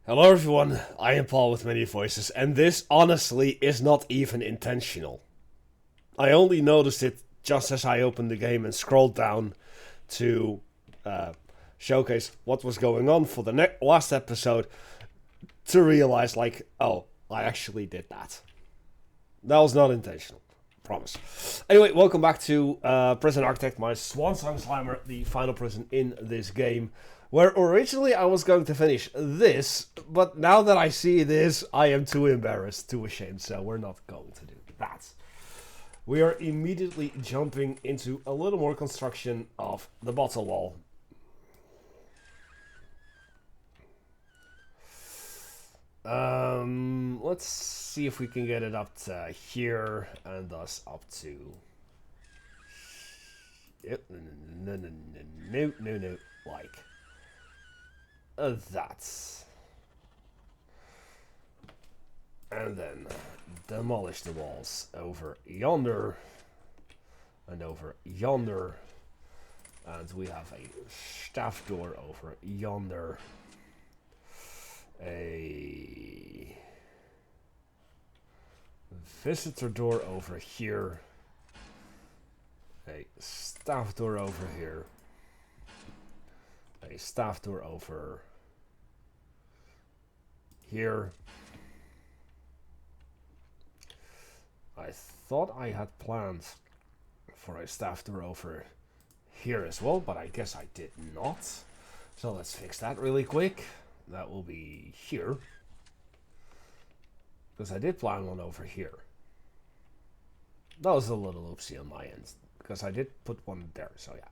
Hello everyone, I am Paul with many voices, and this honestly is not even intentional. I only noticed it just as I opened the game and scrolled down to showcase what was going on for the last episode to realize, like, oh, I actually did that. That was not intentional. Promise. Anyway, welcome back to Prison Architect, my Swansong Slimer, the final prison in this game. Where originally I was going to finish this, but now that I see this, I am too embarrassed, too ashamed, so we're not going to do that. We are immediately jumping into a little more construction of the bottle wall. Let's see if we can get it up to here, and thus up to... Yep, no, like... that. And then demolish the walls over yonder and over yonder. And we have a staff door over yonder. A visitor door over here. A staff door over here. A staff door over here. I thought I had plans for a staff door over here as well, but I guess I did not. So let's fix that really quick. That will be here. Because I did plan one over here. That was a little oopsie on my end. Because I did put one there, so yeah.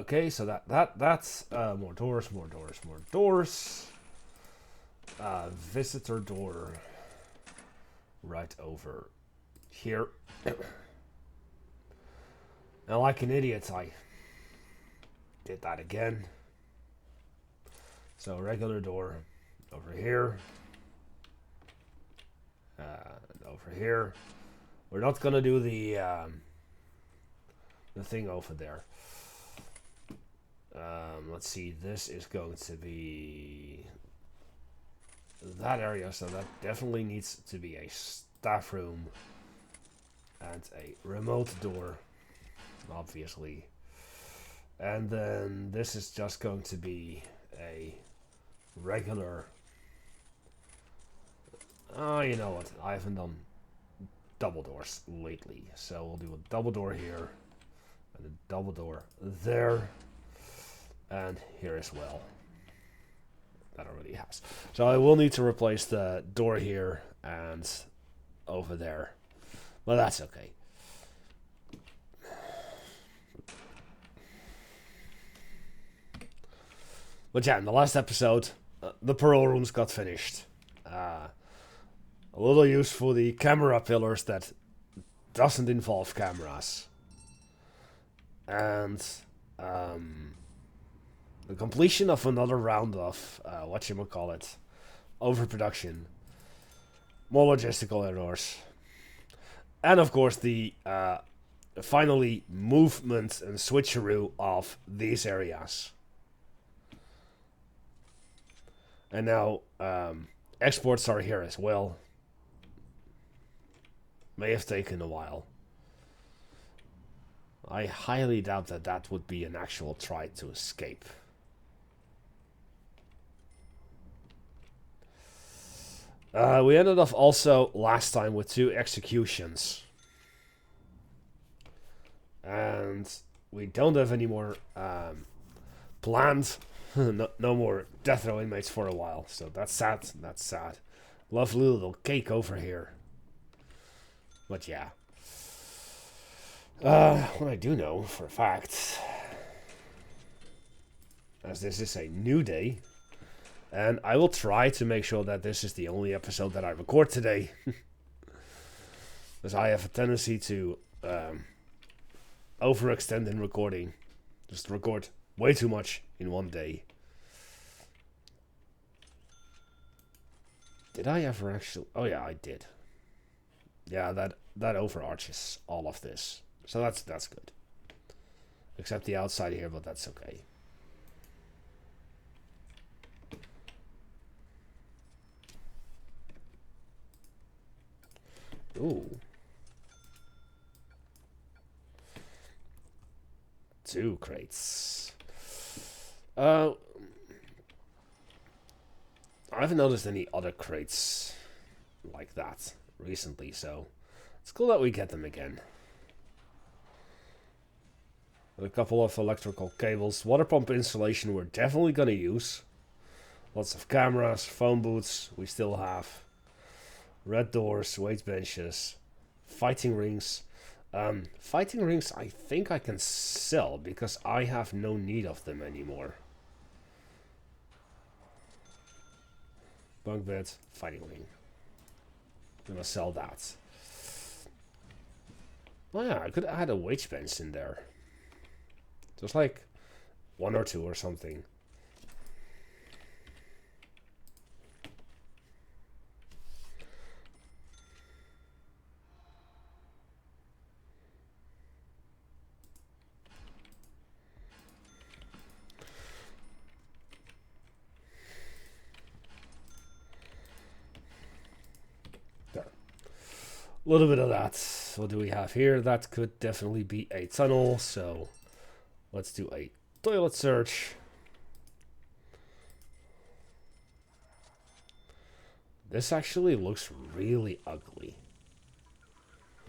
Okay, so that's more doors. Visitor door right over here. And like an idiot, I did that again. So regular door over here. And over here. We're not gonna do the thing over there. Let's see, this is going to be that area, so that definitely needs to be a staff room and a remote door, obviously. And then this is just going to be a regular... Oh, you know what, I haven't done double doors lately, so we'll do a double door here and a double door there. And here as well. That already has. So I will need to replace the door here and over there. But that's okay. But yeah, in the last episode, the parole rooms got finished. A little use for the camera pillars that doesn't involve cameras. And... the completion of another round of, whatchamacallit, overproduction, more logistical errors, and of course the, finally, movement and switcheroo of these areas. And now, exports are here as well. May have taken a while. I highly doubt that that would be an actual try to escape. We ended up also last time with 2 executions. And we don't have any more planned. No more death row inmates for a while. So that's sad. That's sad. Lovely little cake over here. But yeah. What I do know for a fact, as this is a new day, and I will try to make sure that this is the only episode that I record today. Because I have a tendency to overextend in recording. Just record way too much in one day. Did I ever actually... Oh yeah, I did. Yeah, that overarches all of this. So that's good. Except the outside here, but that's okay. Ooh. 2 crates. I haven't noticed any other crates like that recently, so it's cool that we get them again. A couple of electrical cables. Water pump installation we're definitely gonna use. Lots of cameras, phone booths we still have. Red doors, weight benches, fighting rings. Fighting rings I think I can sell because I have no need of them anymore. Bunk bed, fighting ring. I'm gonna sell that. Oh yeah, I could add a weight bench in there. Just like 1 or 2 or something. There. A little bit of that. What do we have here? That could definitely be a tunnel, so let's do a toilet search. This actually looks really ugly.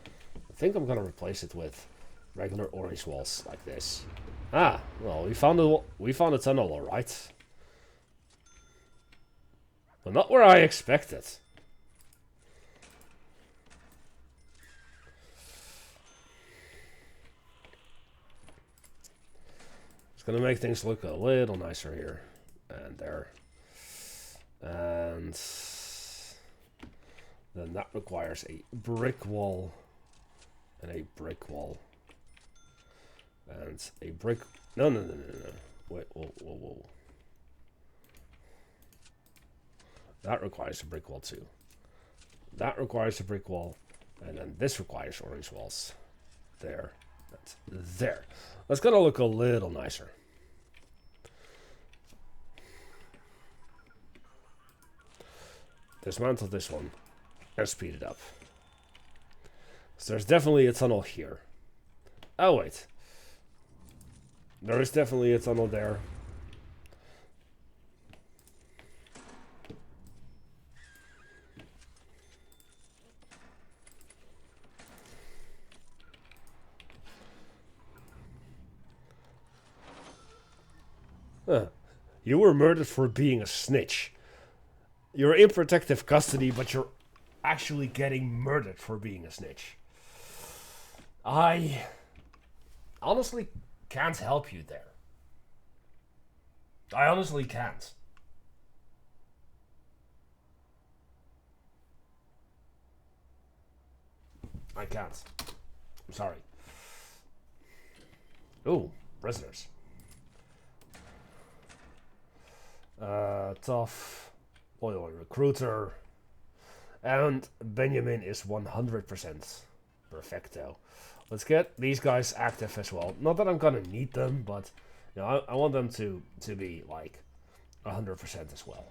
I think I'm gonna replace it with regular orange walls like this. Ah, well, we found a tunnel, all right. But not where I expected. It's gonna make things look a little nicer here and there. And then that requires a brick wall and a brick wall and a brick. No. Wait, whoa. That requires a brick wall too. That requires a brick wall, and then this requires orange walls. There, that's there. That's gonna look a little nicer. Dismantle this one and speed it up. So there's definitely a tunnel here. Oh wait, there is definitely a tunnel there. Huh. You were murdered for being a snitch. You're in protective custody, but you're actually getting murdered for being a snitch. I honestly can't help you there. I honestly can't. I can't. I'm sorry. Ooh, prisoners. Tough, loyal recruiter, and Benjamin is 100% perfecto. Let's get these guys active as well. Not that I'm gonna need them, but you know, I want them to be like 100% as well.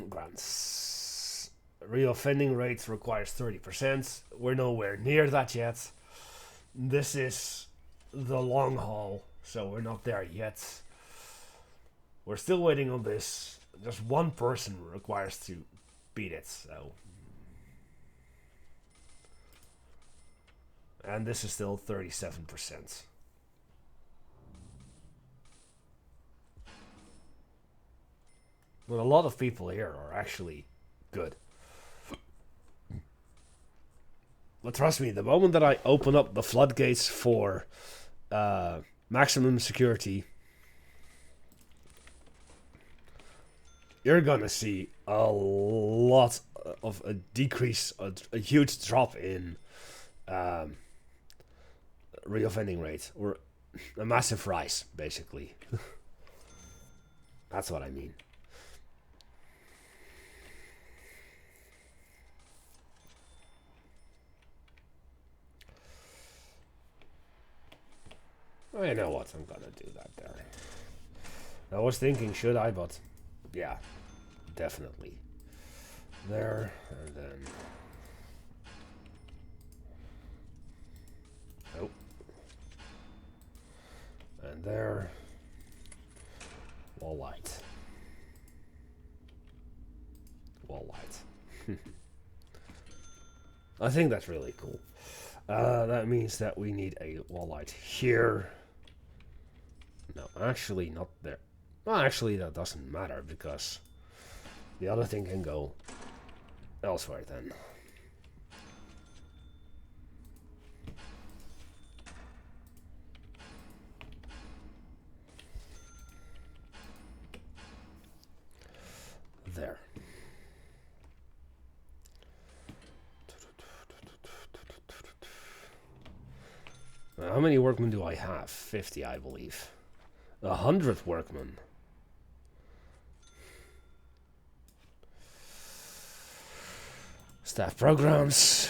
Grants. Reoffending rate requires 30%. We're nowhere near that yet. This is the long haul, so we're not there yet. We're still waiting on this. Just one person requires to beat it, so. And this is still 37%. Well, a lot of people here are actually good. But trust me, the moment that I open up the floodgates for maximum security, you're gonna see a lot of a decrease, a huge drop in reoffending rate, or a massive rise, basically. That's what I mean. I know what, I'm gonna do that there. I was thinking, should I, but yeah, definitely. There, and then... Nope. And there. Wall light. Wall light. I think that's really cool. That means that we need a wall light here. No, actually not there. Well, actually that doesn't matter because the other thing can go elsewhere then. There. How many workmen do I have? 50, I believe. 100 workmen. Staff programs.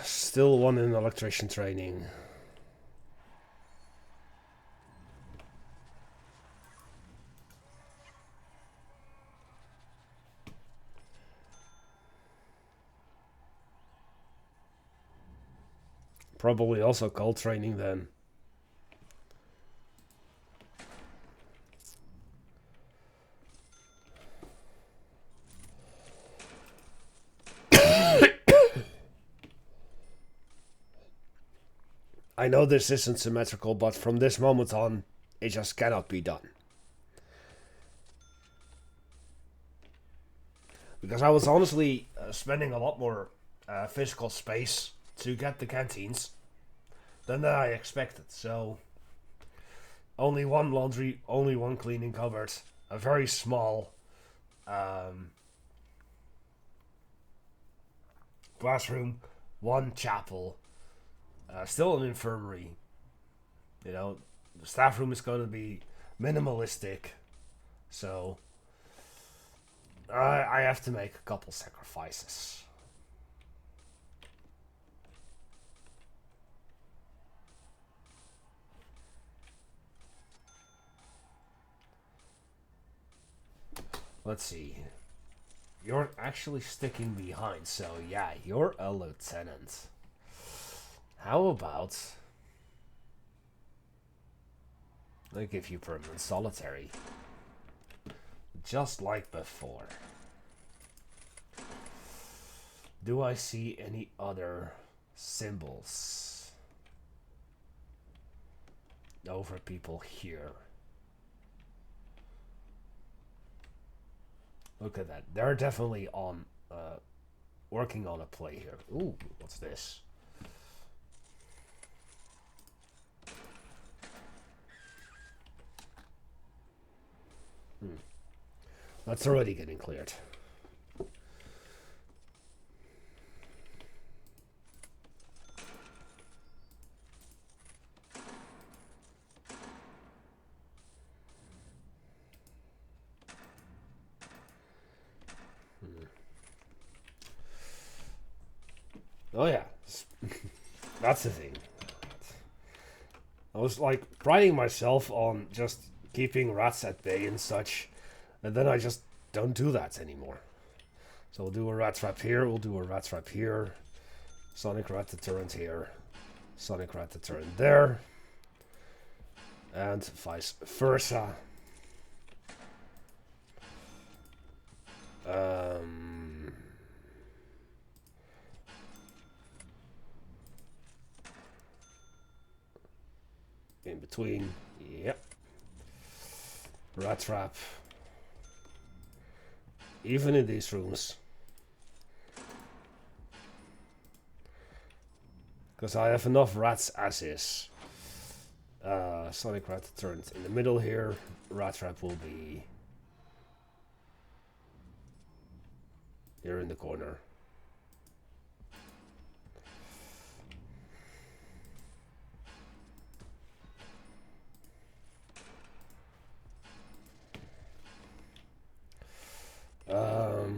Still one in electrician training. Probably also cold training then. I know this isn't symmetrical, but from this moment on, it just cannot be done. Because I was honestly spending a lot more physical space to get the canteens than I expected. So, only one laundry, only one cleaning cupboard, a very small classroom, one chapel, still an infirmary. You know, the staff room is going to be minimalistic, so I have to make a couple sacrifices. Let's see. You're actually sticking behind, so yeah, you're a lieutenant. How about I give you permanent solitary? Just like before. Do I see any other symbols over people here? Look at that. They're definitely on working on a play here. Ooh, what's this? That's already getting cleared. Oh yeah, that's the thing. I was like priding myself on just keeping rats at bay and such, and then I just don't do that anymore. So we'll do a rat trap here, we'll do a rat trap here, sonic rat deterrent here, sonic rat deterrent there, and vice versa. In between, yep. Rat trap. Even in these rooms. Because I have enough rats as is. Sonic rat deterrent in the middle here. Rat trap will be here in the corner.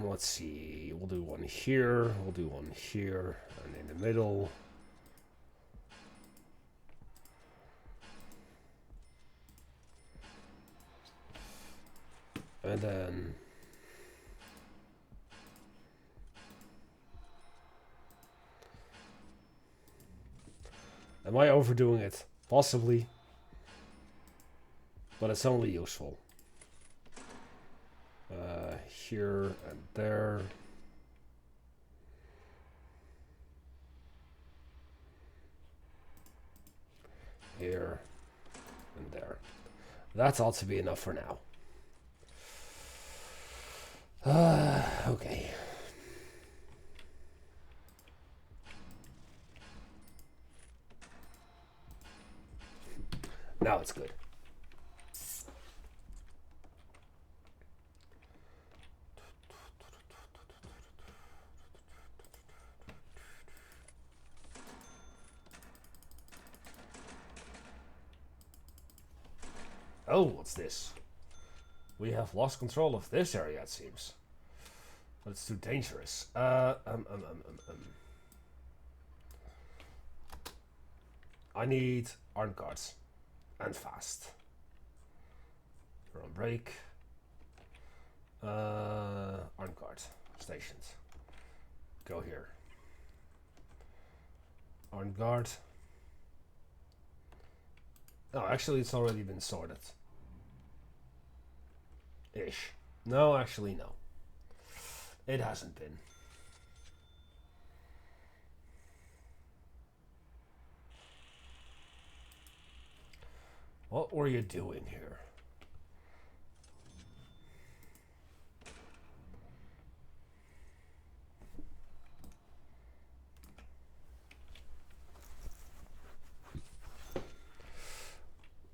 Let's see. We'll do one here. We'll do one here, and in the middle. And then... Am I overdoing it? Possibly. But it's only useful. Here and there. Here and there. That ought to be enough for now. Okay. Now it's good. Oh, what's this? We have lost control of this area, it seems. But it's too dangerous. I need armed guards. And fast. We're on break. Armed guard. Stations. Go here. Armed guard. Oh, actually it's already been sorted. Ish. No, actually no. It hasn't been. What were you doing here?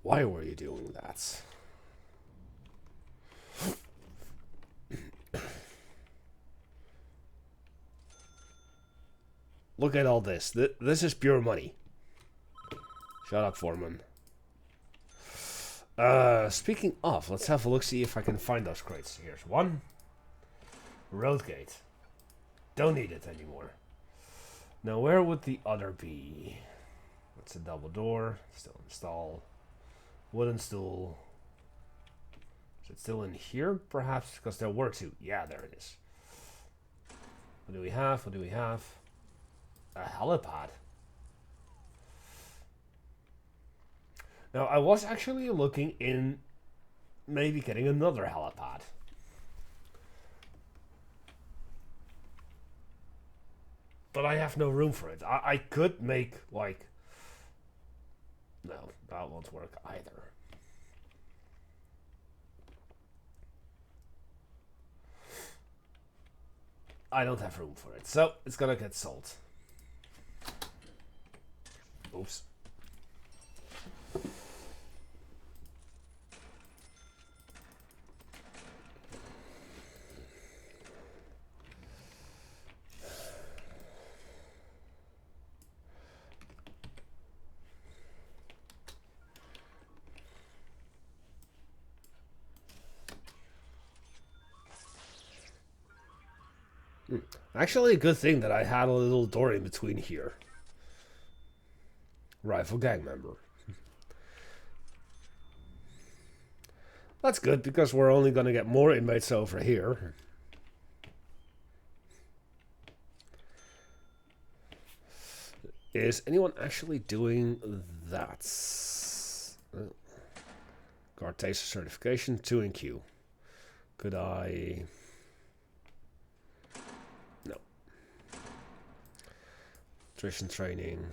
Why were you doing that? Look at all this. This is pure money. Shut up, Foreman. Speaking of, let's have a look, see if I can find those crates. Here's one. Road gate. Don't need it anymore. Now, where would the other be? It's a double door. Still install. Wooden stool. Is it still in here? Perhaps because there were two. Yeah, there it is. What do we have? What do we have? A helipad. Now, I was actually looking in maybe getting another helipad. But I have no room for it. I could make, like... No, that won't work either. I don't have room for it, so it's gonna get sold. Oops. Actually, a good thing that I had a little door in between here. Rifle gang member. That's good, because we're only going to get more inmates over here. Is anyone actually doing that? Guard taser certification, 2 in queue. Could I... No. Nutrition training.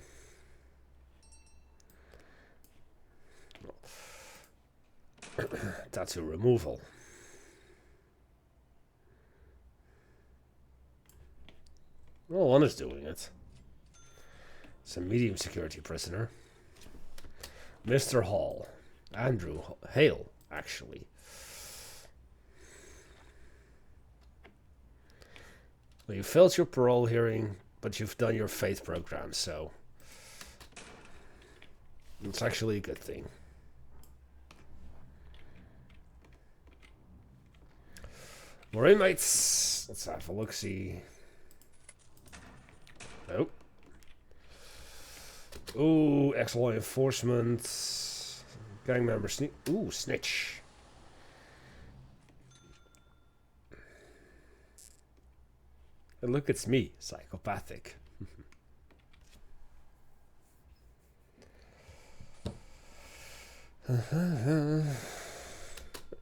Tattoo removal. Well, one is doing it. It's a medium security prisoner. Mr. Hall. Andrew Hale, actually. Well, you failed your parole hearing, but you've done your faith program, so... It's actually a good thing. More inmates. Let's have a look-see. Nope. Ooh, ex-law enforcement. Gang member snitch. Ooh, snitch. And look, it's me, psychopathic.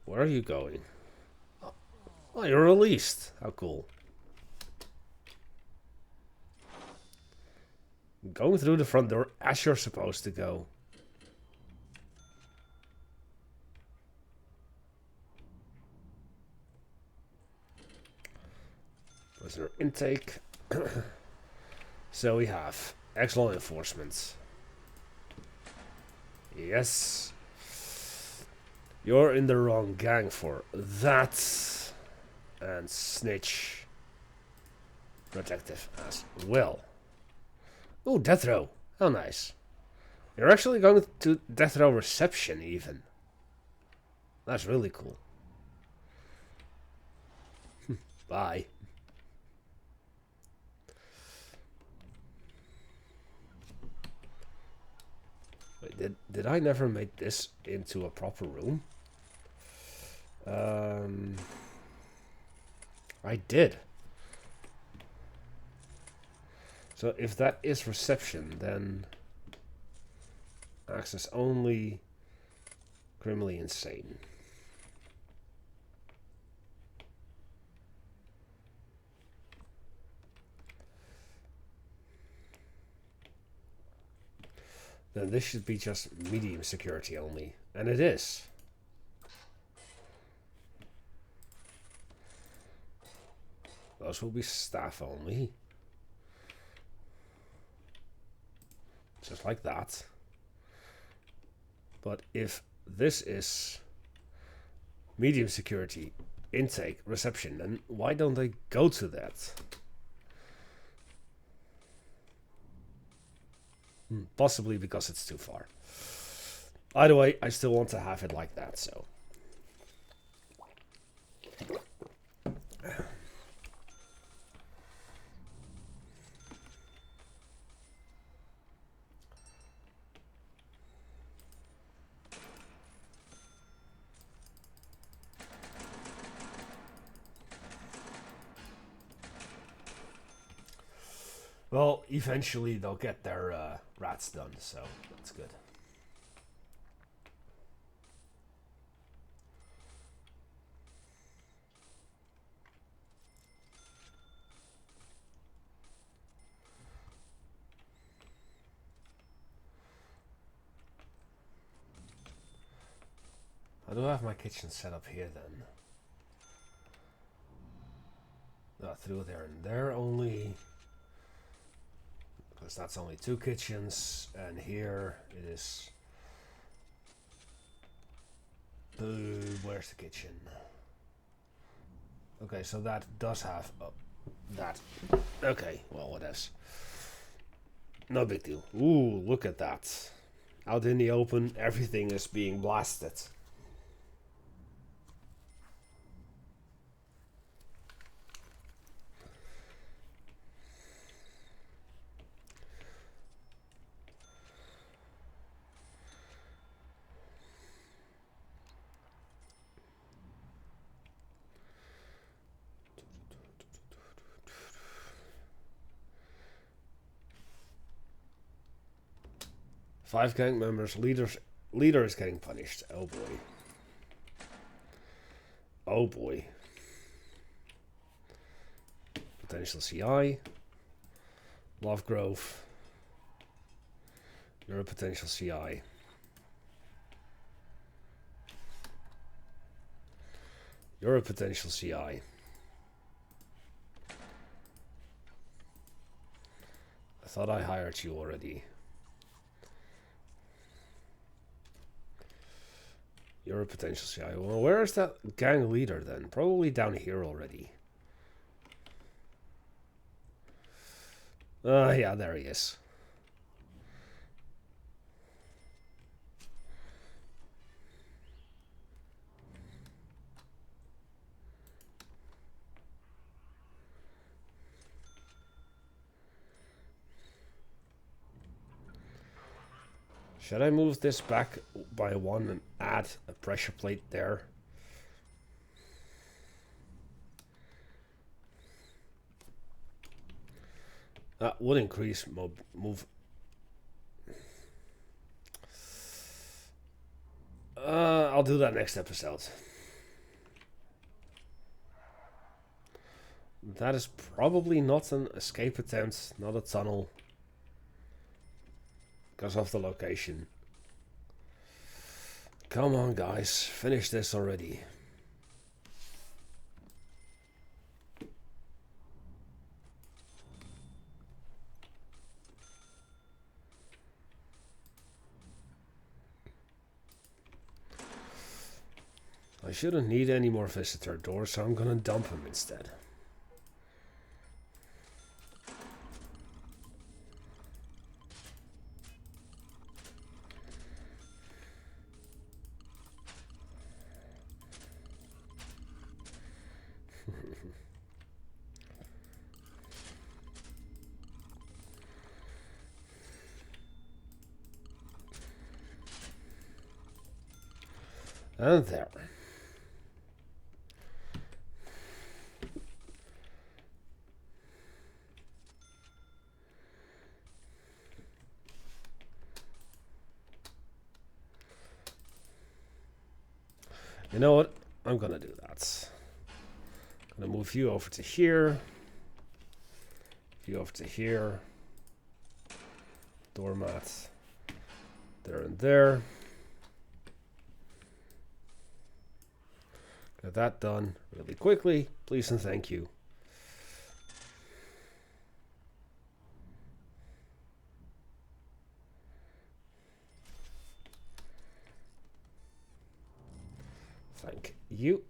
Where are you going? Oh, you're released. How cool. Going through the front door as you're supposed to go. Prisoner intake. So we have excellent enforcement. Yes. You're in the wrong gang for that. And snitch. Protective as well. Oh, death row. How nice. You're actually going to death row reception even. That's really cool. Bye. Wait, did I never make this into a proper room? I did. So if that is reception, then access only criminally insane. Then this should be just medium security only. And it is. Those will be staff only. Just like that. But if this is medium security, intake, reception, then why don't they go to that? Possibly because it's too far. Either way, I still want to have it like that, so. Well, eventually they'll get their rats done, so that's good. How do I have my kitchen set up here then? Through there and there only. Because that's only 2 kitchens, and here it is. Where's the kitchen? Okay, so that does have that. Okay, well, what else? No big deal. Ooh, look at that. Out in the open, everything is being blasted. Five gang members, leader is getting punished. Oh boy. Oh boy. Potential CI. Love Grove. You're a potential CI. You're a potential CI. I thought I hired you already. You're a potential CI. Well, where is that gang leader then? Probably down here already. Yeah, there he is. Should I move this back by 1 and add a pressure plate there? That would increase move. I'll do that next episode. That is probably not an escape attempt, not a tunnel. Because of the location. Come on, guys. Finish this already. I shouldn't need any more visitor doors, so I'm gonna dump them instead. And there. You know what? I'm gonna do that. I'm gonna move you over to here. You over to here. Doormat. There and there. Get that done really quickly, please and thank you. Thank you.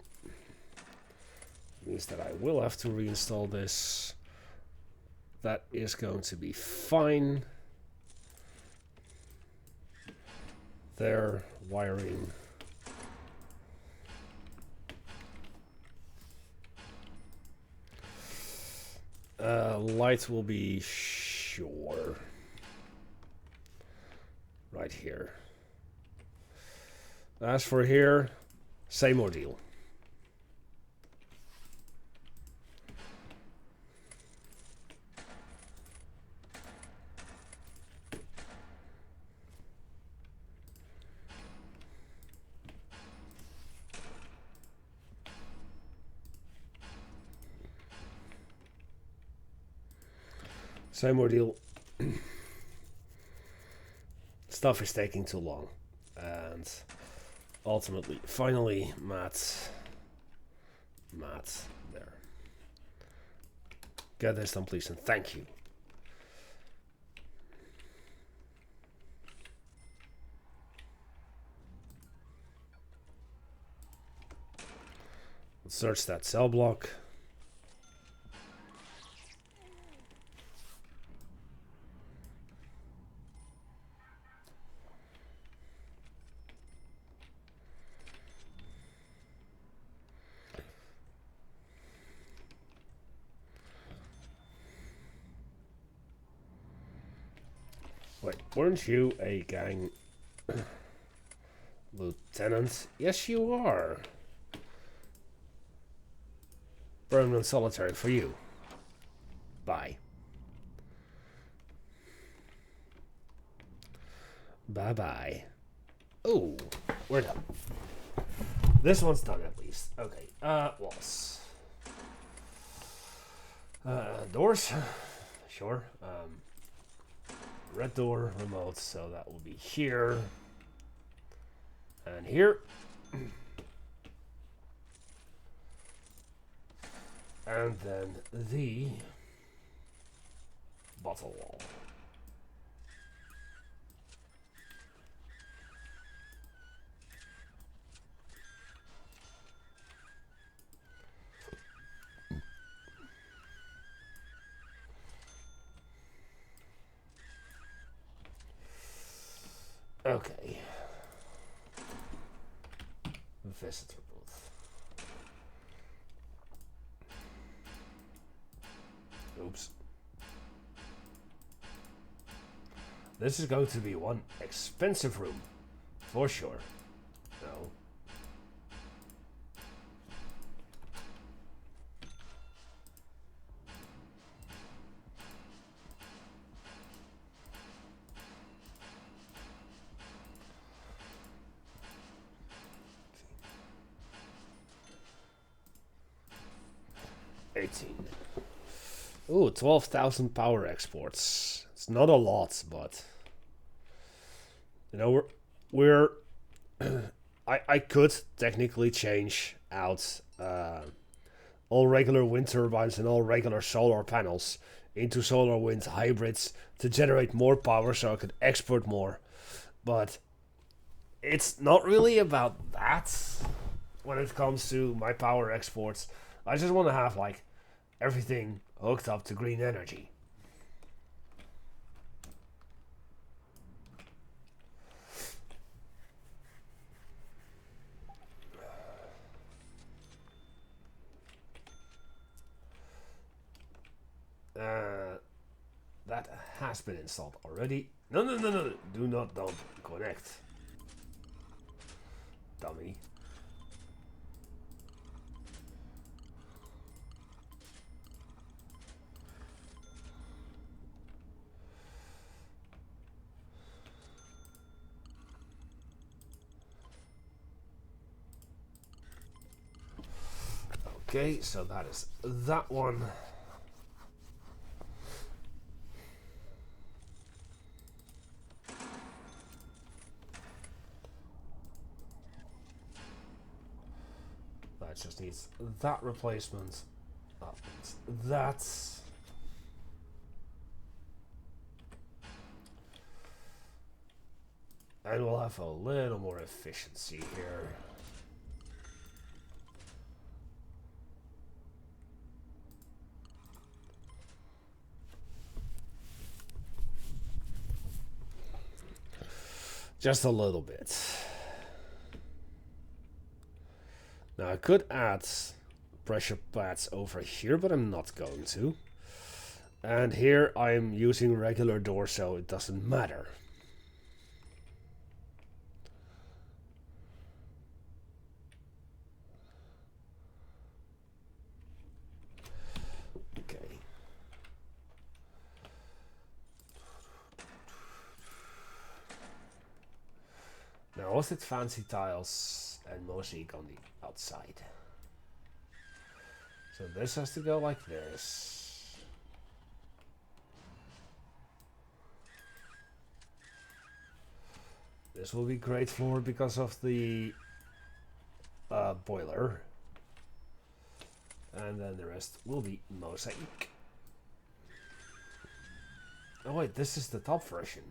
Means that I will have to reinstall this. That is going to be fine. There, wiring. Light will be sure. Right here. As for here, same ordeal. Same ordeal. Stuff is taking too long. And ultimately, finally, Matt, there. Get this done, please, and thank you. Let's search that cell block. Wait, weren't you a gang lieutenant? Yes, you are. Permanent solitary for you. Bye. Bye-bye. Oh, we're done. This one's done at least. Okay, walls. Doors? Sure. Red door remote, so that will be here. And here. And then the bottle wall. Okay. Visitor booth. Oops. This is going to be one expensive room. For sure. No. 18. Ooh, 12,000 power exports. It's not a lot, but you know we're I could technically change out all regular wind turbines and all regular solar panels into solar wind hybrids to generate more power so I could export more. But it's not really about that when it comes to my power exports. I just want to have like everything hooked up to green energy. That has been installed already. No, no, no, no. Do not dump. Connect. Dummy. Okay, so that is that one. That just needs that replacement. That. And we'll have a little more efficiency here. Just a little bit. Now I could add pressure pads over here, but I'm not going to. And here I'm using regular doors, so it doesn't matter. Okay. Now was it fancy tiles and mosaic on the outside? So this has to go like this. This will be great floor because of the boiler. And then the rest will be mosaic. Oh wait, this is the top version.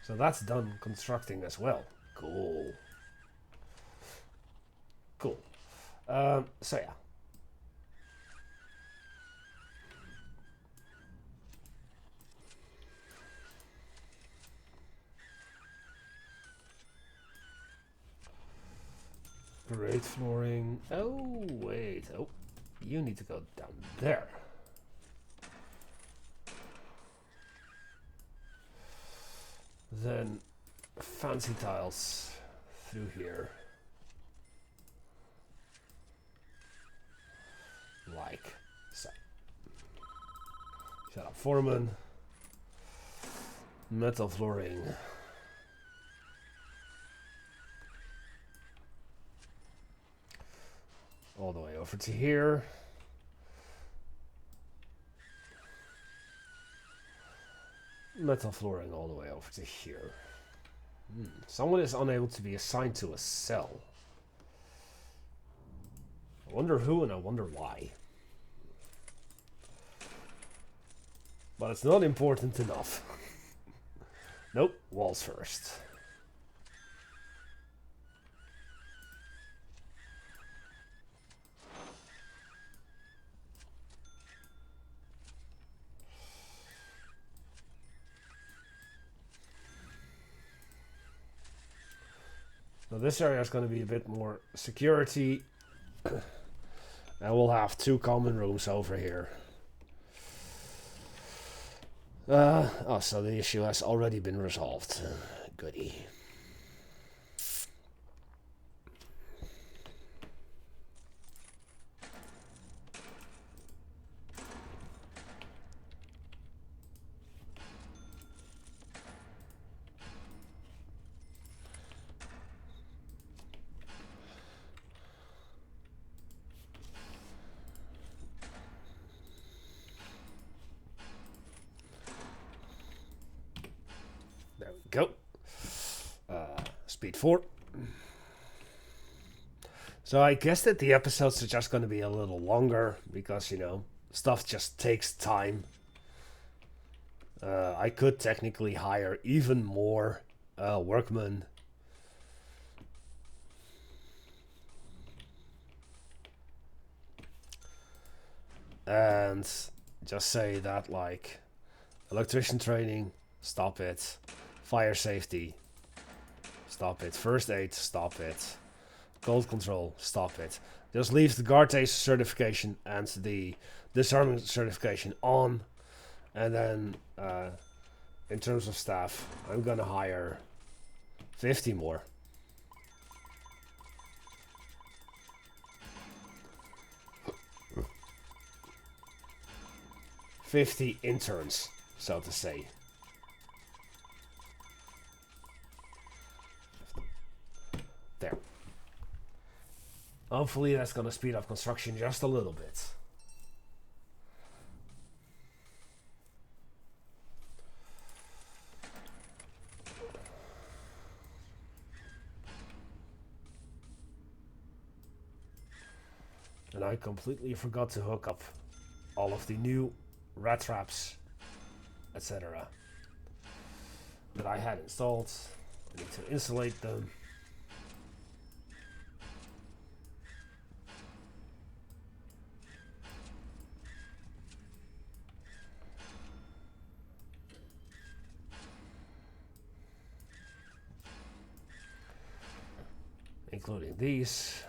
So that's done constructing as well. Cool. Cool. So yeah. Great flooring. Oh, wait. Oh, you need to go down there. Then fancy tiles through here. Like so. Shut up, foreman. Metal flooring. All the way over to here. Metal flooring all the way over to here. Someone is unable to be assigned to a cell. I wonder who and I wonder why. But it's not important enough. Nope, walls first. So this area is going to be a bit more security. And we'll have 2 common rooms over here. Oh, so the issue has already been resolved. Goody. for... So I guess that the episodes are just going to be a little longer because, you know, stuff just takes time. I could technically hire even more workmen. And just say that, like, electrician training, stop it. Fire safety, stop it. First aid, stop it. Cold control, stop it. Just leave the guard taser certification and the disarming certification on. And then, in terms of staff, I'm gonna hire 50 more. 50 interns, so to say. There. Hopefully that's gonna speed up construction just a little bit. And I completely forgot to hook up all of the new rat traps, etc. that I had installed. I need to insulate them. Including these.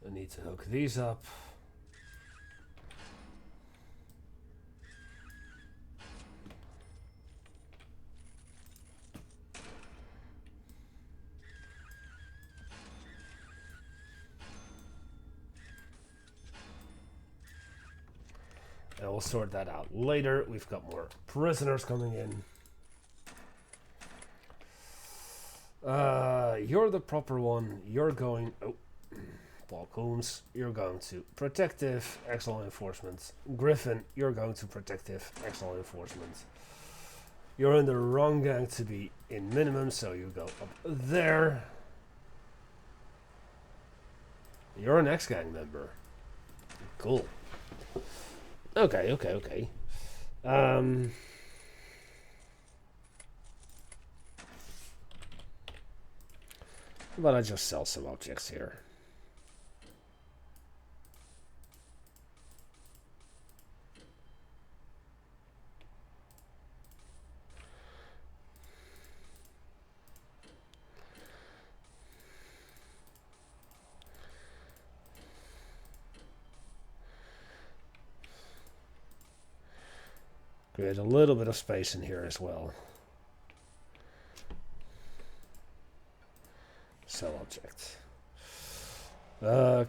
I need to hook these up. And we'll sort that out later. We've got more prisoners coming in. You're the proper one. You're going... Oh, Paul Coombs. You're going to protective, excellent enforcement. Griffin, you're going to protective, excellent enforcement. You're in the wrong gang to be in minimum, so you go up there. You're an ex-gang member. Cool. Okay. How about I just sell some objects here? Create a little bit of space in here as well. Sell object.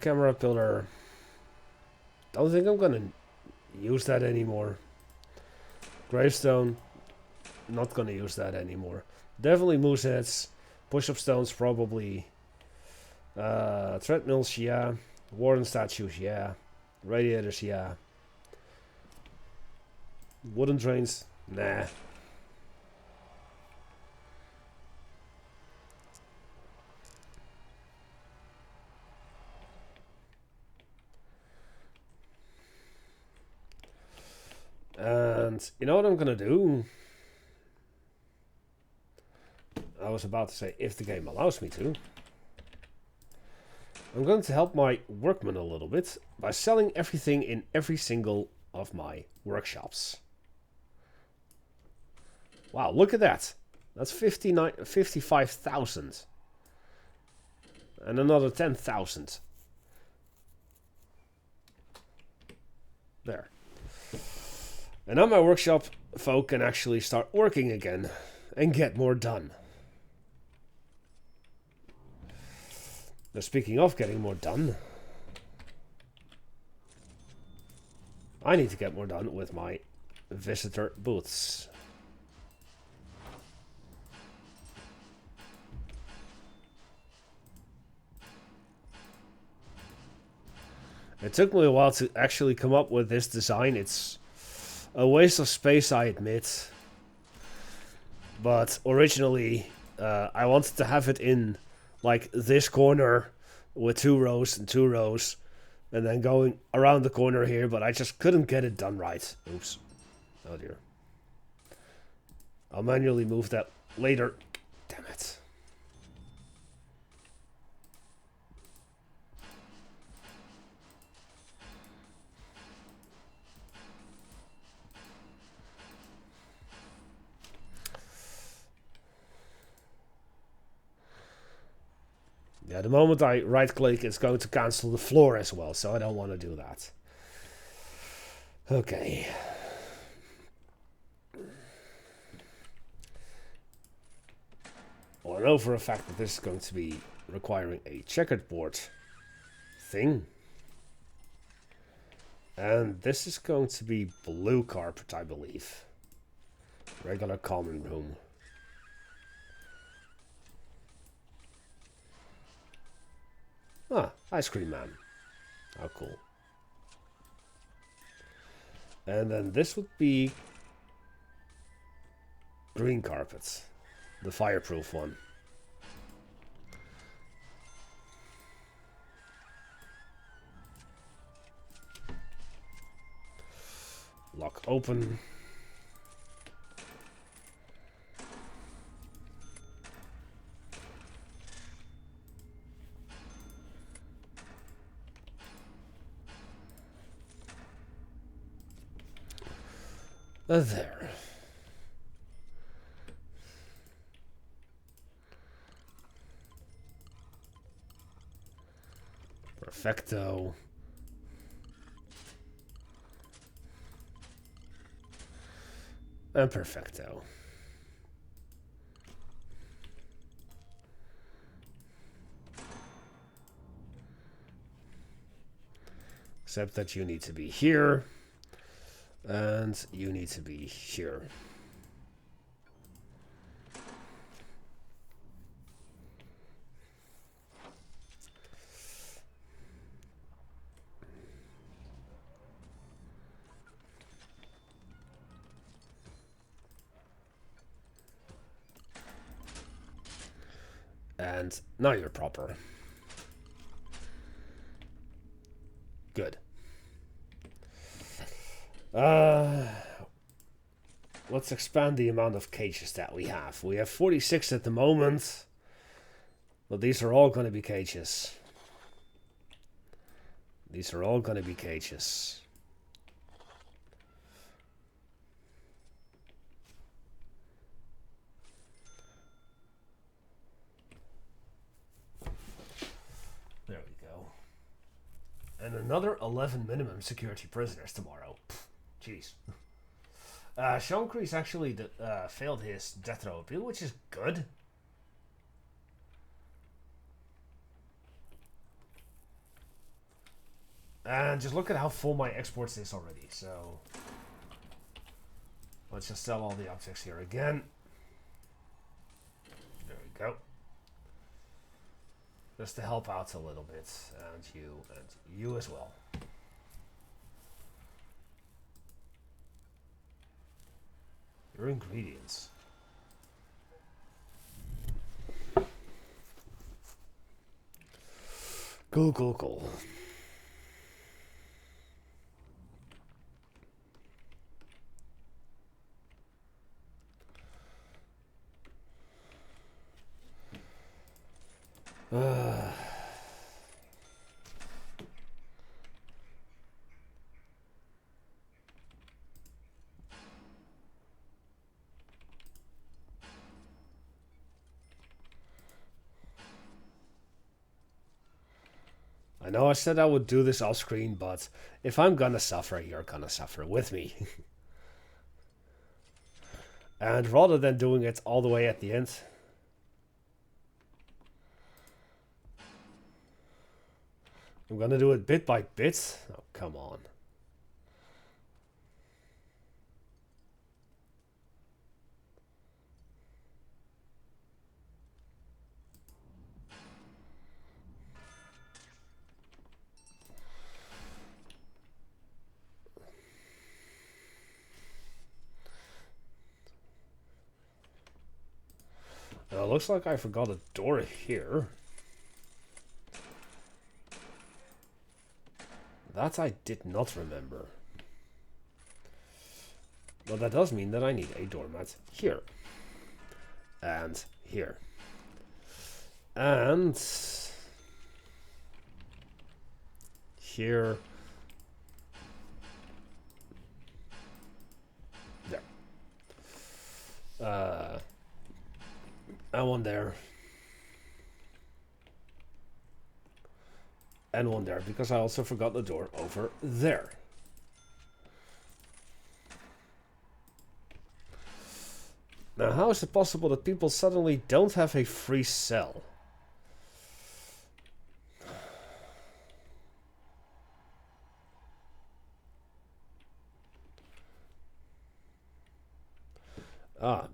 Camera pillar. Don't think I'm gonna use that anymore. Gravestone. Not gonna use that anymore. Definitely moose heads. Push-up stones probably. Treadmills, yeah. Warden statues, yeah. Radiators, yeah. Wooden drains, nah. And you know what I'm gonna do? I was about to say if the game allows me to. I'm going to help my workmen a little bit by selling everything in every single of my workshops. Wow, look at that. That's 55,000. And another 10,000. There. And now my workshop folk can actually start working again and get more done. Now, speaking of getting more done, I need to get more done with my visitor booths. It took me a while to actually come up with this design. It's a waste of space, I admit. But originally, I wanted to have it in like this corner with 2 rows and 2 rows, and then going around the corner here, but I just couldn't get it done right. Oops. Oh dear. I'll manually move that later. Damn it. Yeah, the moment I right click, it's going to cancel the floor as well, so I don't want to do that. Okay. Well, I know for a fact that this is going to be requiring a checkered board thing. And this is going to be blue carpet, I believe. Regular common room. Ah, ice cream man. How cool. And then this would be green carpet. The fireproof one. Lock open. There. Perfecto. And perfecto. Except that you need to be here. And you need to be here. And now you're proper. Good. Let's expand the amount of cages that we have. We have 46 at the moment. But these are all going to be cages. These are all going to be cages. There we go. And another 11 minimum security prisoners tomorrow. Jeez. Sean Kreese actually failed his death row appeal, which is good. And just look at how full my exports is already, so... Let's just sell all the objects here again. There we go. Just to help out a little bit. And you as well. Your ingredients. Cool, cool, cool. I know I said I would do this off screen, but if I'm gonna suffer, you're gonna suffer with me. And rather than doing it all the way at the end, I'm gonna do it bit by bit. Oh, come on. looks like I forgot a door here. That I did not remember. But that does mean that I need a doormat here. And here. And here. There. And one there. And one there, because I also forgot the door over there. Now, how is it possible that people suddenly don't have a free cell?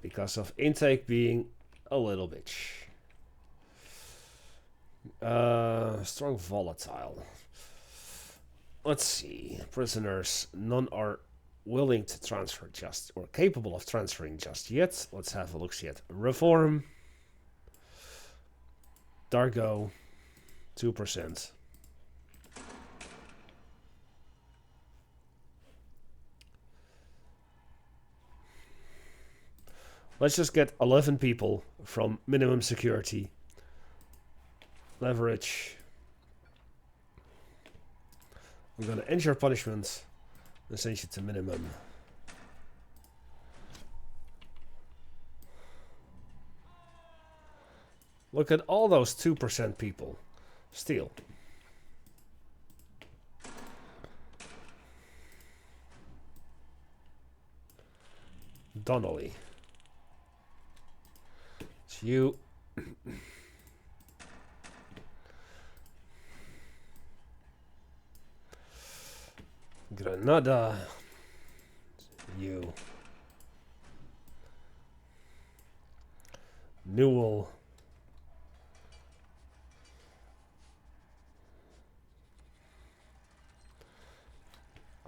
Because of intake being a little bitch. Strong volatile. Let's see. Prisoners, none are willing to transfer just, or capable of transferring just yet. Let's have a look at reform. Dargo, 2%. Let's just get 11 people from minimum security. Leverage. I'm gonna end your punishment and change it to minimum. Look at all those 2% people. Steal. Donnelly. It's you. Granada. You. Newell.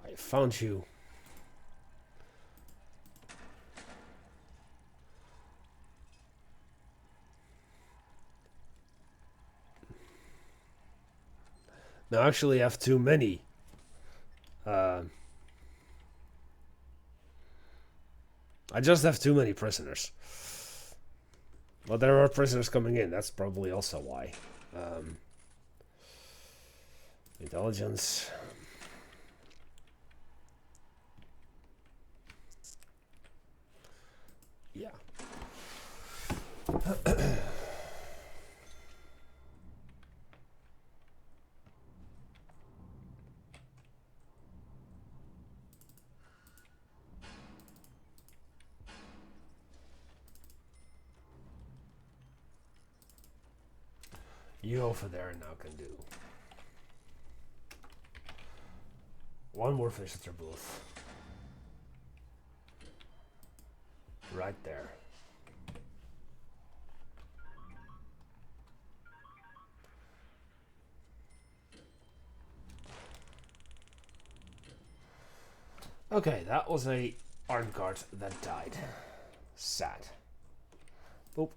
I found you. Now I actually have too many. I just have too many prisoners. Well, there are prisoners coming in. That's probably also why. Intelligence. Yeah. You over there now can do. One more visitor booth. Right there. Okay, that was a armed guard that died. Sad. Boop.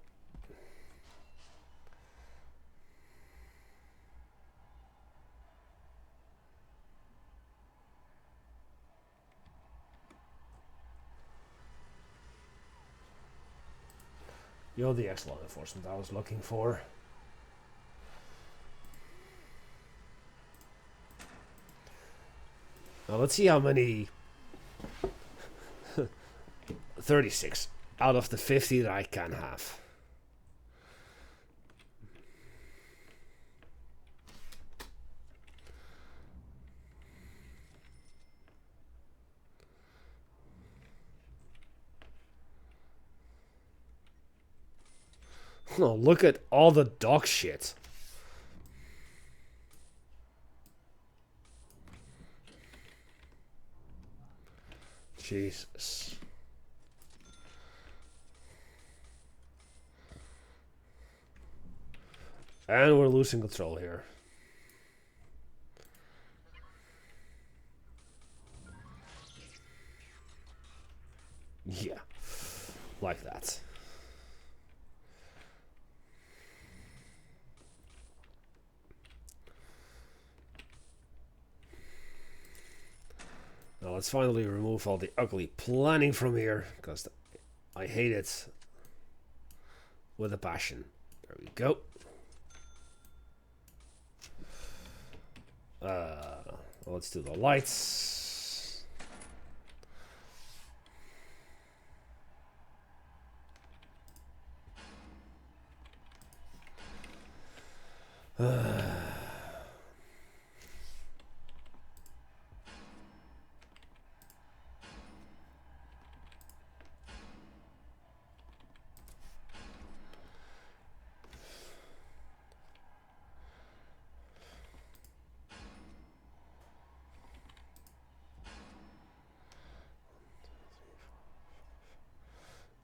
You're the ex-law enforcement I was looking for. Now let's see how many... 36 out of the 50 that I can have. Oh, look at all the dog shit. Jesus. And we're losing control here. Yeah. Like that. let's finally remove all the ugly planning from here, because I hate it with a passion. There we go. Let's do the lights.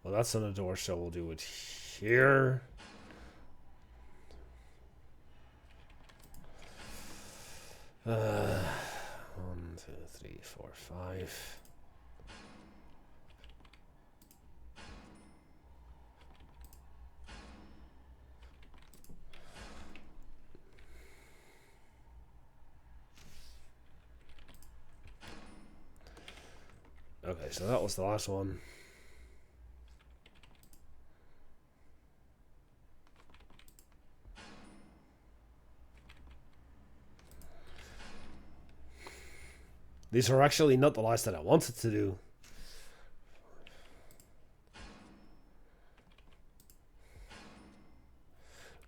Well, that's on the door, so we'll do it here. One, 2, 3, 4, 5. Okay, so that was the last one. These are actually not the lights that I wanted to do.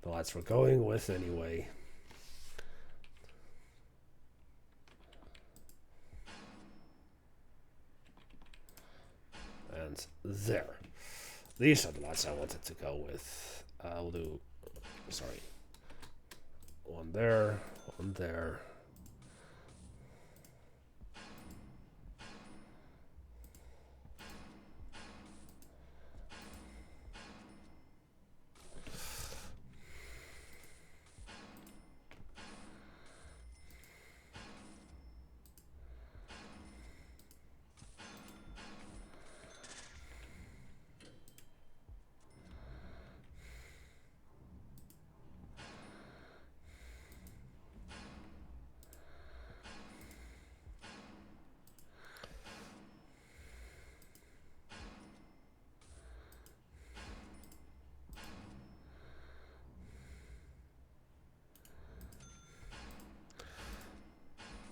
The lights we're going with anyway. And there. These are the lights I wanted to go with. I'll do, sorry, one there, one there.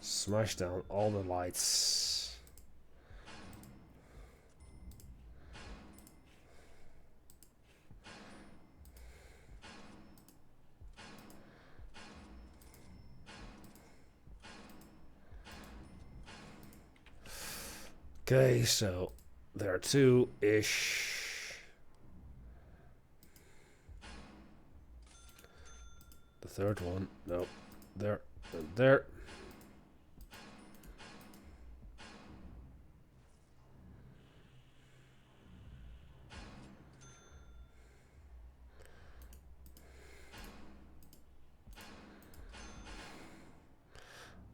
Smash down all the lights. Okay, so there are two-ish. The third one, no, there, and there.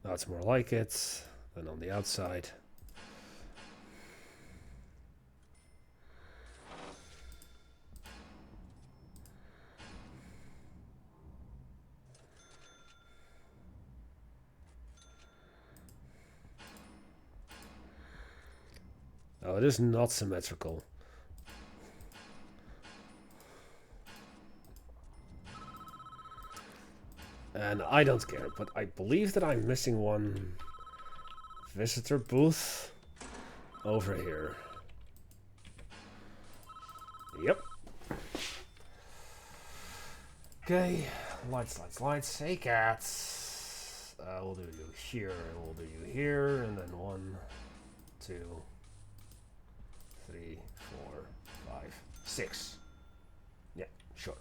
That's more like it than on the outside. Oh, it is not symmetrical. And I don't care, but I believe that I'm missing one visitor booth over here. Yep. Okay, lights, lights, lights. Hey, cats. We'll do you here, and we'll do you here, and then 1, 2, 3, 4, 5, 6. Yeah, sure.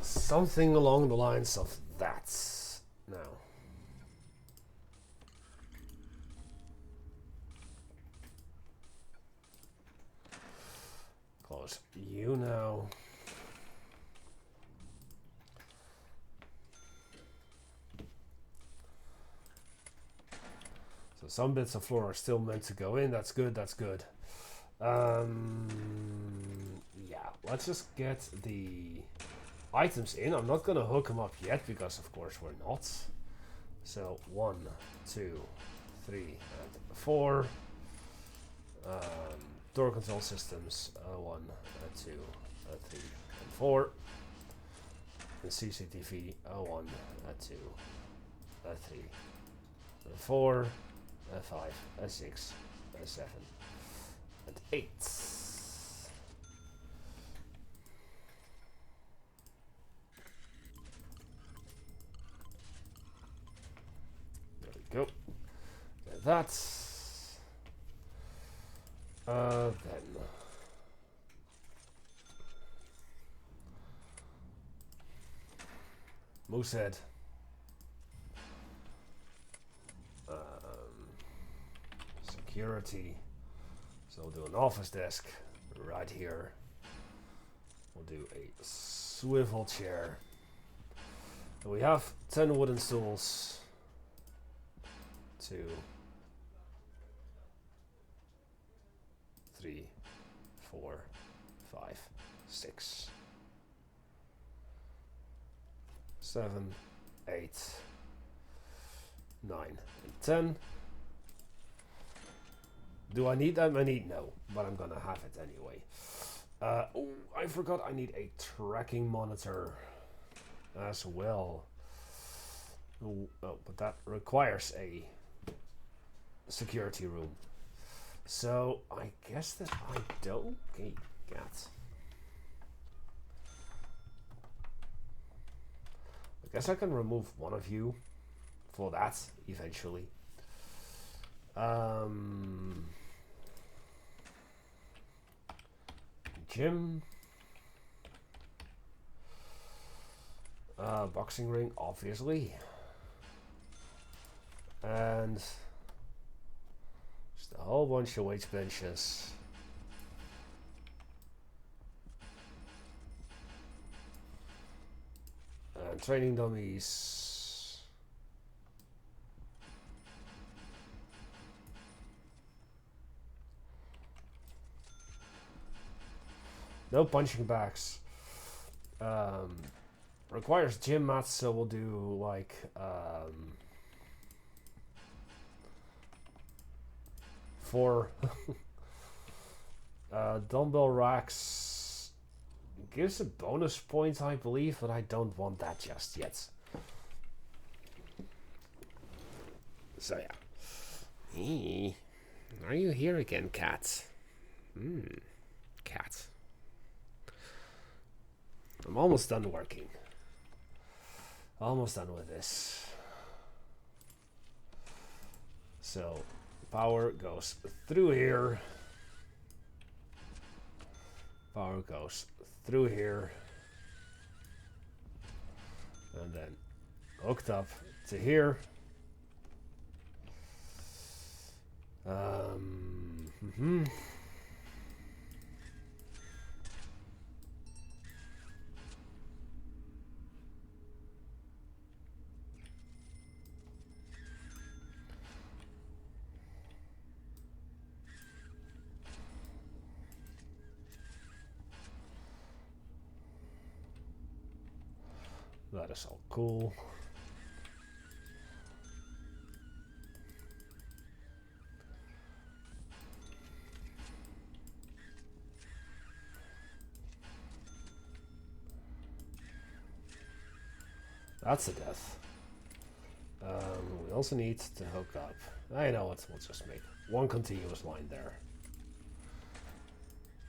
Something along the lines of that. Now. Close you now. So some bits of floor are still meant to go in. That's good, that's good. Um, yeah, let's just get the items in. I'm not gonna hook them up yet because, of course, we're not. So 1, 2, 3, and 4. Door control systems 1, 2, 3, and 4. And CCTV 1, 2, 3, 4, 5, 6, 7, and 8. There we go. Get that. Then Moosehead. Security. So we'll do an office desk right here. We'll do a swivel chair. And we have 10 wooden stools. 2, 3, 4, 5, 6, 7, 8, 9, and 10. Do I need that many? No, but I'm gonna have it anyway. Oh, I forgot I need a tracking monitor as well. Oh, but that requires a security room. So I guess that I don't. Okay, cat. I guess I can remove one of you for that eventually. Gym. Boxing ring, obviously. And just a whole bunch of weights benches. And training dummies. No punching bags. Requires gym mats, so we'll do like 4 dumbbell racks. Gives a bonus point, I believe, but I don't want that just yet. So yeah. Are you here again, cat? Cat. I'm almost done working. Almost done with this. So power goes through here. Power goes through here. And then hooked up to here. That is all cool. That's a death. We also need to hook up. I know what. We'll just make one continuous line there.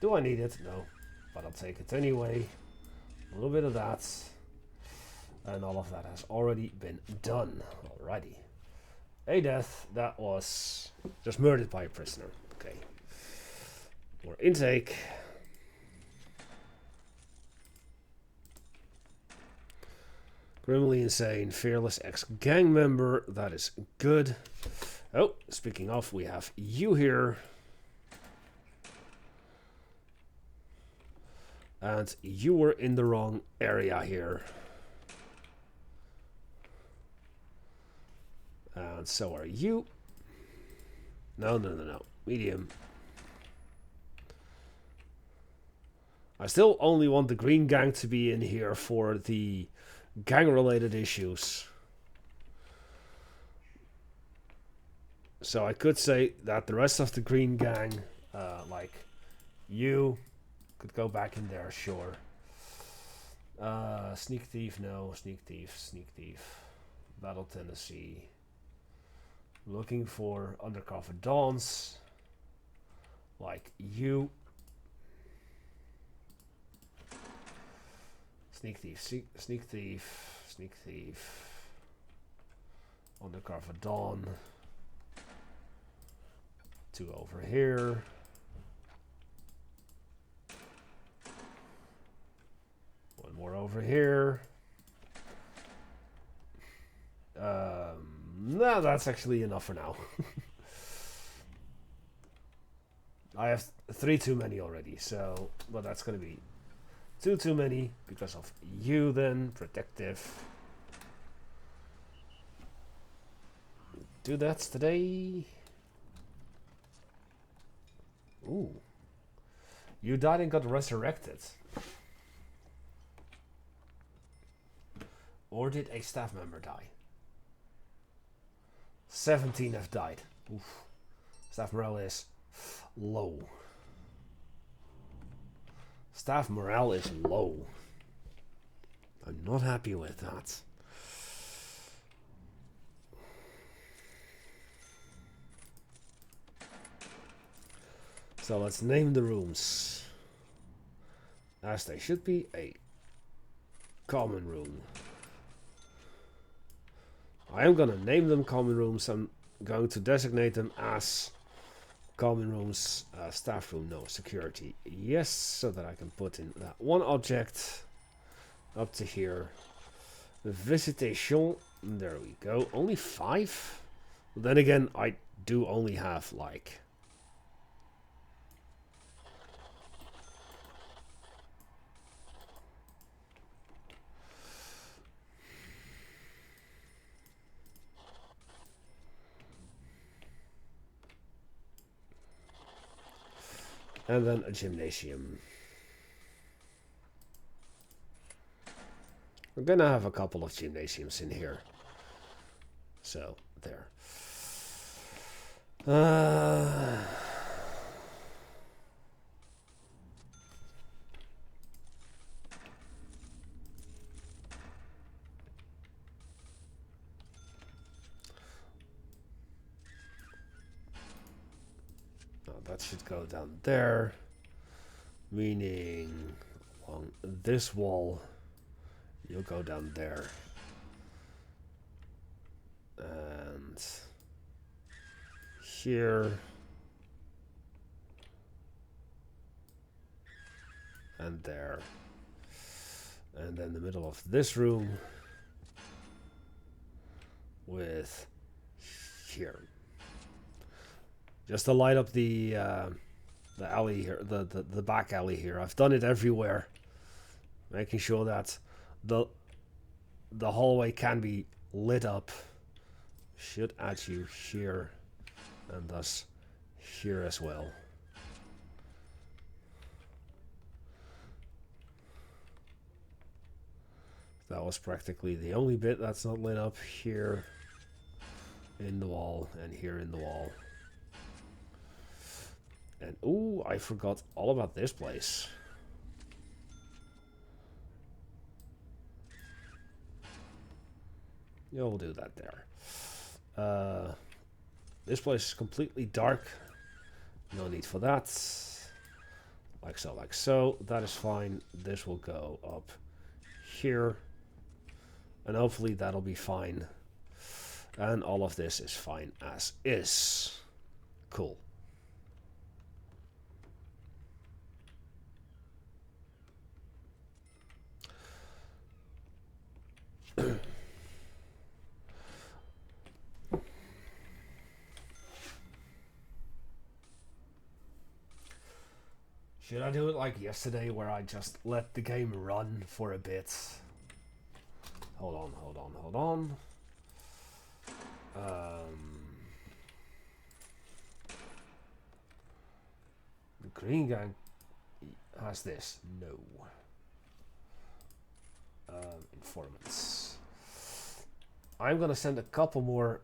Do I need it? No, but I'll take it anyway. A little bit of that. And all of that has already been done. Alrighty. A death that was just murdered by a prisoner. Okay. More intake. Criminally insane, fearless ex-gang member. That is good. Oh, speaking of, we have you here. And you were in the wrong area here. And so are you. No. Medium. I still only want the green gang to be in here for the gang-related issues. So I could say that the rest of the green gang, like you, could go back in there, sure. Sneak thief, no. Sneak thief, sneak thief. Battle Tennessee. Looking for undercover dons. Like you. Sneak thief, sneak thief, sneak thief. Undercover don. 2 over here. One more over here. No, that's actually enough for now. I have 3 too many already, so... But that's gonna be 2 too many because of you then. Protective. Do that today. Ooh. You died and got resurrected. Or did a staff member die? 17 have died. Oof. Staff morale is low. Staff morale is low. I'm not happy with that. So let's name the rooms. As they should be, a common room. I am gonna name them common rooms. I'm going to designate them as common rooms. Staff room, no. Security, yes, so that I can put in that one object up to here. Visitation, there we go. Only 5? Then again, I do only have like... And then a gymnasium. We're gonna have a couple of gymnasiums in here. So, there. That should go down there, meaning along this wall you'll go down there, and here, and there, and then the middle of this room with here. Just to light up the alley here, the back alley here. I've done it everywhere, making sure that the hallway can be lit up. Should add you here, and thus here as well. That was practically the only bit that's not lit up. Here in the wall, and here in the wall. And ooh, I forgot all about this place. Yeah, we'll do that there. This place is completely dark. No need for that. Like so, like so. That is fine. This will go up here. And hopefully that'll be fine. And all of this is fine as is. Cool. Should I do it like yesterday where I just let the game run for a bit? Hold on, hold on, hold on. The green gang... has this? No. Informants. I'm gonna send a couple more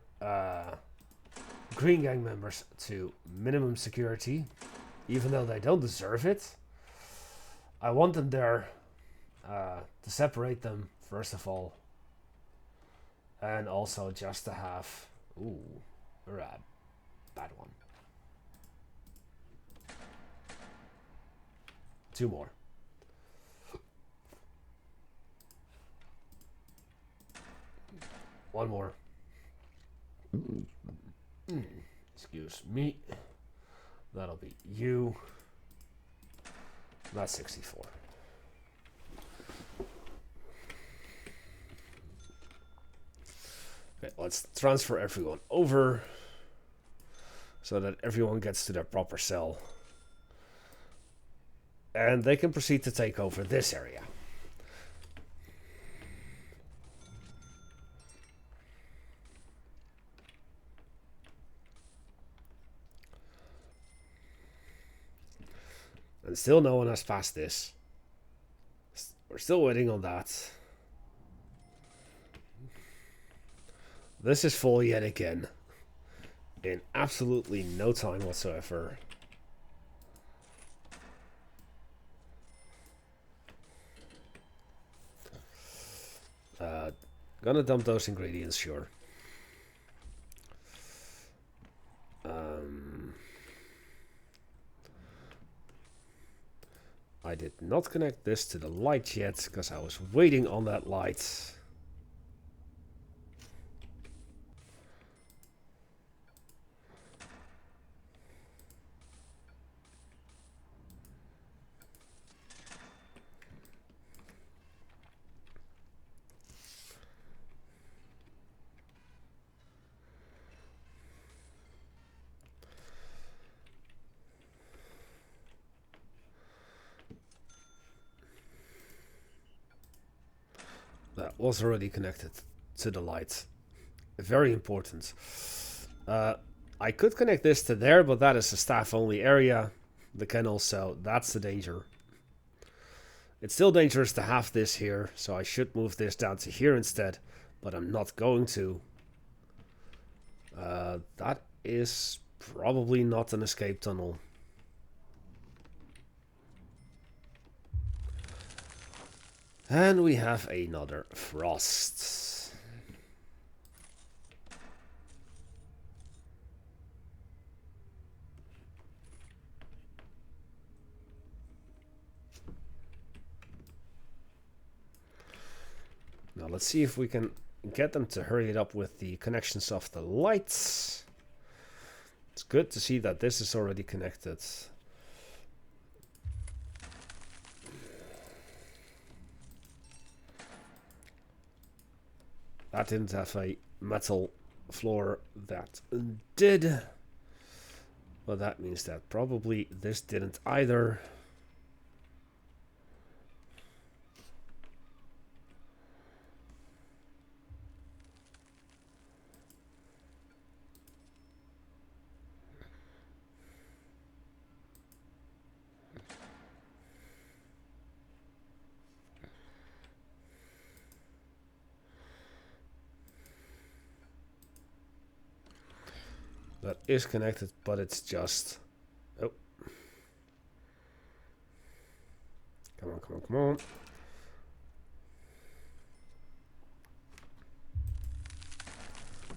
Green Gang members to minimum security, even though they don't deserve it. I want them there to separate them, first of all, and also just to have... Ooh, a bad one. 2 more. One more. Excuse me. That'll be you. That's 64. Okay, let's transfer everyone over so that everyone gets to their proper cell. And they can proceed to take over this area. And still no one has passed this. We're still waiting on that. This is full yet again. In absolutely no time whatsoever. Gonna dump those ingredients, sure. I did not connect this to the light yet, because I was waiting on that light. That was already connected to the light. Very important. I could connect this to there, but that is a staff-only area. The kennel, so that's the danger. It's still dangerous to have this here, so I should move this down to here instead, but I'm not going to. That is probably not an escape tunnel. And we have another frost. Now let's see if we can get them to hurry it up with the connections of the lights. It's good to see that this is already connected. That didn't have a metal floor, that did. Well, that means that probably this didn't either. That is connected, but it's just... Oh. Come on, come on, come on.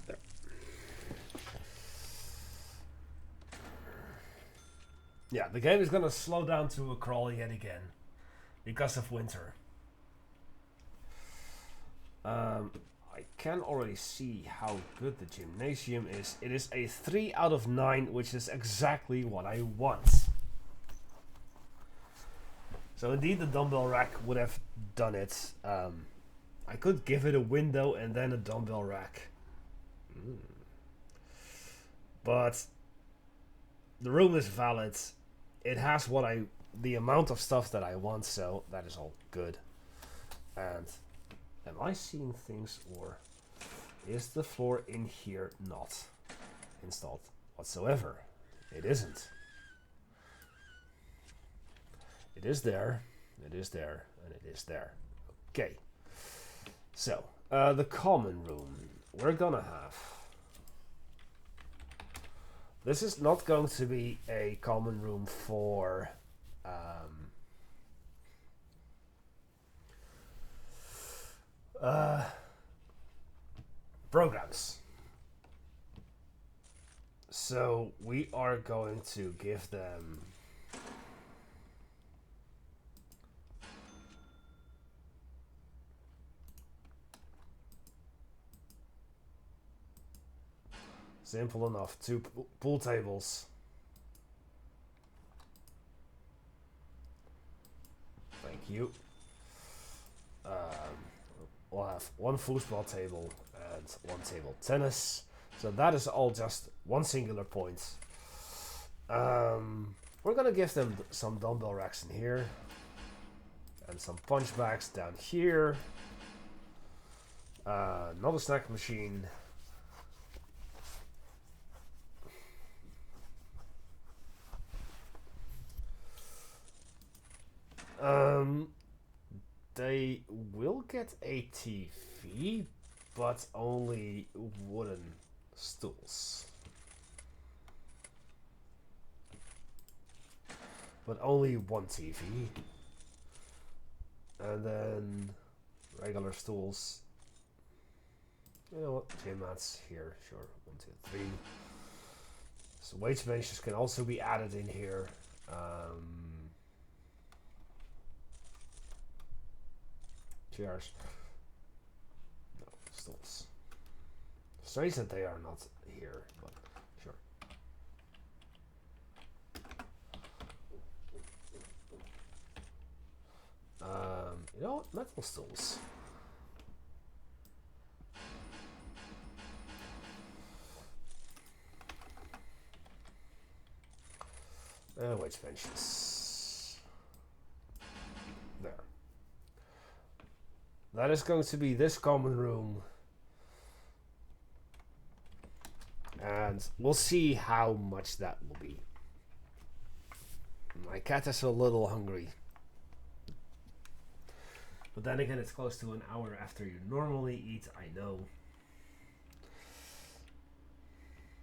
There. Yeah, the game is going to slow down to a crawl yet again. Because of winter. I can already see how good the gymnasium is. It is a 3 out of 9, which is exactly what I want. So indeed the dumbbell rack would have done it. I could give it a window and then a dumbbell rack. But the room is valid. It has the amount of stuff that I want, so that is all good. And am I seeing things, or is the floor in here not installed whatsoever? It isn't. It is there. It is there. And it is there. Okay. So, the common room. We're gonna have... This is not going to be a common room for... programs. So we are going to give them simple enough, 2 pool tables. Thank you. We'll have 1 foosball table and 1 table tennis. So that is all just 1 singular point. We're gonna give them some dumbbell racks in here. And some punch bags down here. Another snack machine. They will get a TV, but only wooden stools. But only 1 TV. And then regular stools. You know what? Gym mats here. Sure. 1, 2, 3. So weight benches can also be added in here. Chairs. No, stools. Strange that they are not here, but sure. You know what? Metal stools. Weight benches. There. That is going to be this common room. And we'll see how much that will be. My cat is a little hungry. But then again, it's close to an hour after you normally eat, I know.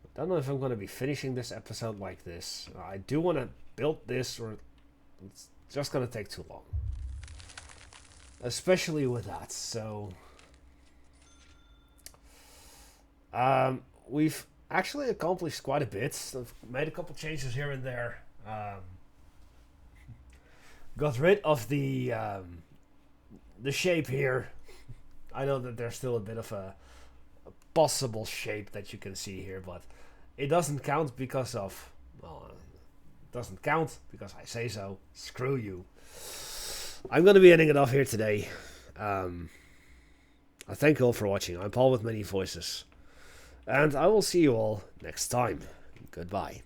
I don't know if I'm going to be finishing this episode like this. I do want to build this, or it's just going to take too long. Especially with that, so... we've actually accomplished quite a bit. I've made a couple changes here and there. Got rid of the shape here. I know that there's still a bit of a possible shape that you can see here, but it doesn't count because of... Well, it doesn't count because I say so. Screw you. I'm going to be ending it off here today. I thank you all for watching. I'm Paul with many voices. And I will see you all next time. Goodbye.